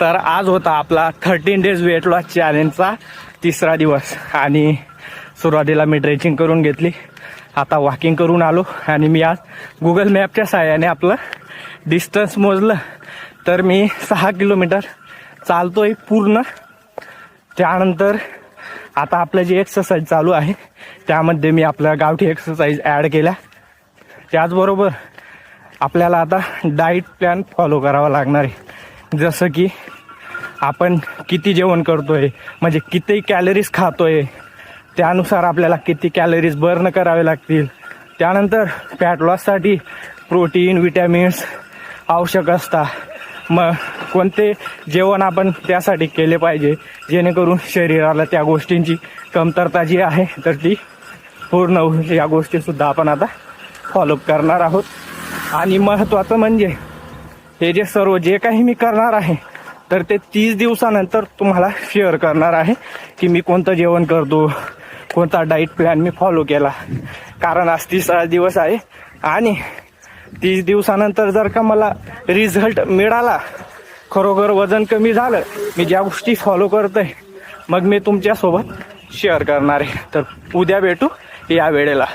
तर आज होता आपला 13 डेज वेट लॉस चॅलेंजचा तिसरा दिवस आणि सुरुवातीला मी ड्रेचिंग करून घेतली. आता वॉकिंग करून आलो आणि मी आज गुगल मॅपच्या साहाय्याने आपलं डिस्टन्स मोजलं तर मी 6 किलोमीटर चालतोय पूर्ण. त्यानंतर आता आपलं जे एक्सरसाइज चालू आहे त्यामध्ये मी आपल्या गावठी एक्सरसाइज ॲड केल्या. त्याचबरोबर आपल्याला आता डाईट प्लॅन फॉलो करावा लागणार आहे. जसं की आपण किती जेवण करतोय, म्हणजे किती कॅलरीज खातोय, त्यानुसार आपल्याला किती कॅलरीज बर्न करावे लागतील. त्यानंतर फॅट लॉससाठी प्रोटीन, विटॅमिन्स आवश्यक असतात. मग कोणते जेवण आपण त्यासाठी केले पाहिजे जेणेकरून शरीराला त्या गोष्टींची कमतरता जी आहे तर ती पूर्ण होईल. या गोष्टीसुद्धा आपण आता फॉलोअप करणार आहोत. आणि महत्त्वाचं म्हणजे हे जे काही मी करणार आहे तर ते 30 दिवसानंतर तुम्हाला शेअर करणार आहे की मी कोणतं जेवण करतो, कोणता डाईट प्लॅन मी फॉलो केला. कारण आज 30 दिवस आहे आणि 30 दिवसानंतर जर का मला रिझल्ट मिळाला, खरोखर वजन कमी झालं, मी ज्या गोष्टी फॉलो करतोय, मग मी तुमच्यासोबत शेअर करणार आहे. तर उद्या भेटू या वेळेला.